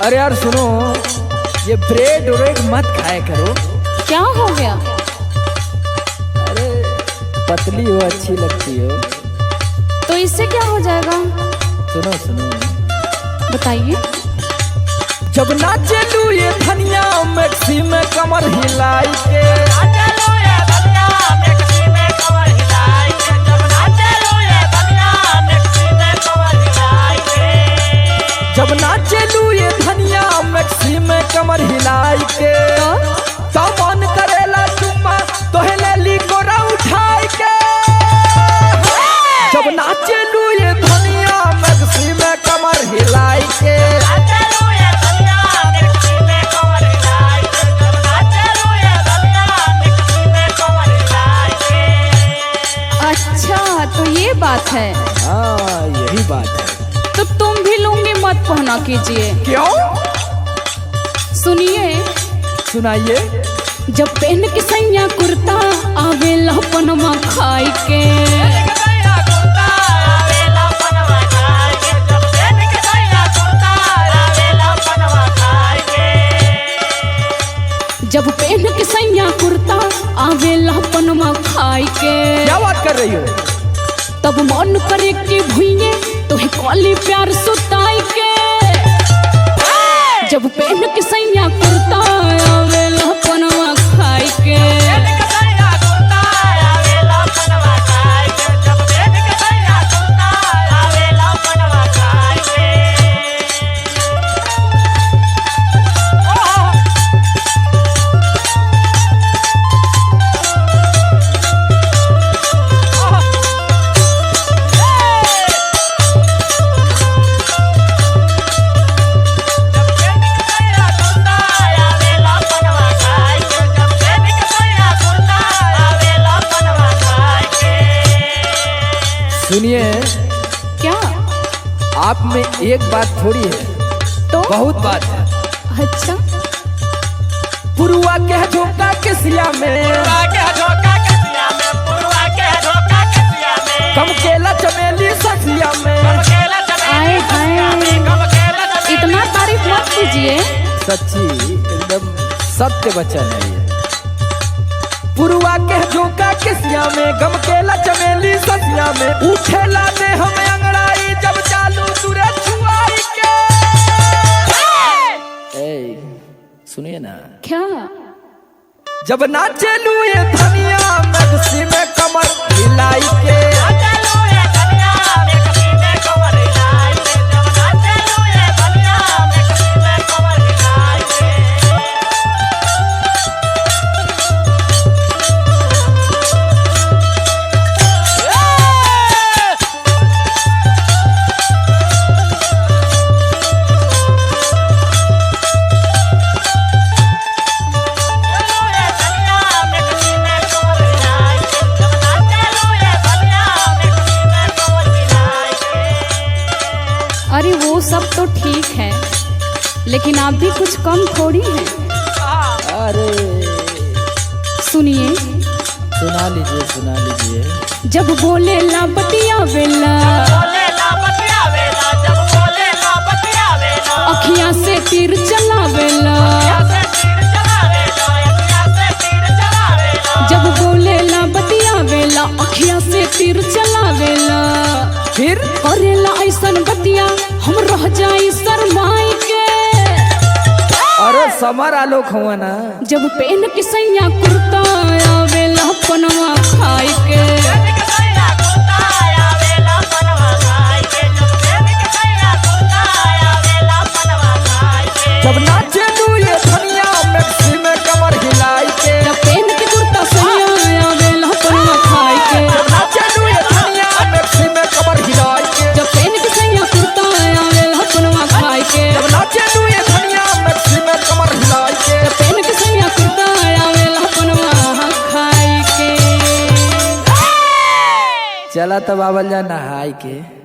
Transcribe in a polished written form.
अरे यार सुनो, ये ब्रेड व्रेड मत खाया करो। क्या हो गया? अरे पतली हो, अच्छी लगती हो। तो इससे क्या हो जाएगा? सुनो सुनो, बताइए। जब नाचे लू ये धनिया मैक्सी में कमर हिलाई के, जब नाचे लू ये धनिया मैक्सी में कमर हिलाई के, तो मन करेला चुम्मा तोहे ले ली गोरा उठाई के। जब नाचे लू ये धनिया मैक्सी में कमर हिलाई के, अच्छा तो ये बात है। हाँ यही बात है। तो तुम भी लुंगी मत पहना कीजिए। क्यों? सुनिए। सुनाइए। जब पहन के सैया कुर्ता आवेला पनमा खाई के, जब पहन के सैया कुर्ता आवेला पनमा खाई के, क्या बात कर रही हो? तब मन करे कि भुइये तोहे कॉली प्यार सुताई के। जब पहन के सैया कुर्ता आवेला पनमा खाई के, सुनिए। क्या? आप में एक बात थोड़ी है, तो बहुत बात है। अच्छा। पुरुआ के झोंका के सिया में, कम केला चमेली ससिया में। आए हाय, इतना तारीफ मत कीजिए। सच्ची एकदम सत्य वचन है ये। पुरुआ के झोंका के सिया में, गम केला चमेली ससिया में। उठेला दे हमें अंगड़ाई जब चालू तुरे छुआई के। सुनिए ना। क्या? जब नाचे लू ये धनिया मैक्सी में कमर हिलाई के, अरे वो सब तो ठीक है, लेकिन आप भी कुछ कम थोड़ी हैं। अरे सुनिए। सुना लीजिए सुना लीजिए। जब बोले ला बतिया वेला, अखियां से तीर चलावेला। जब बोले ला बतिया वेला, अखियां से तीर चलावेला। फिर करेला ऐसन बतिया हम रह जाई शरमाई के। अरे समर आलोक हुआ ना। जब पहन के सैया कुर्ता आवेला पनमा खाई के, जब नाचे लू ये धनिया मैक्सी में कमर हिलाई के, जब पहन के कुर्ता सैया आवेला पनमा खाई के, जब नाचे लू ये धनिया मैक्सी में कमर हिलाई के, जब पहन के सैया कुर्ता आवेला पनमा खाई के, जब नाचे लू ये धनिया मैक्सी में कमर हिलाई के, जब पहन के सैया कुर्ता आवेला पनमा खाई के। चला तब आवल जा नहाई के।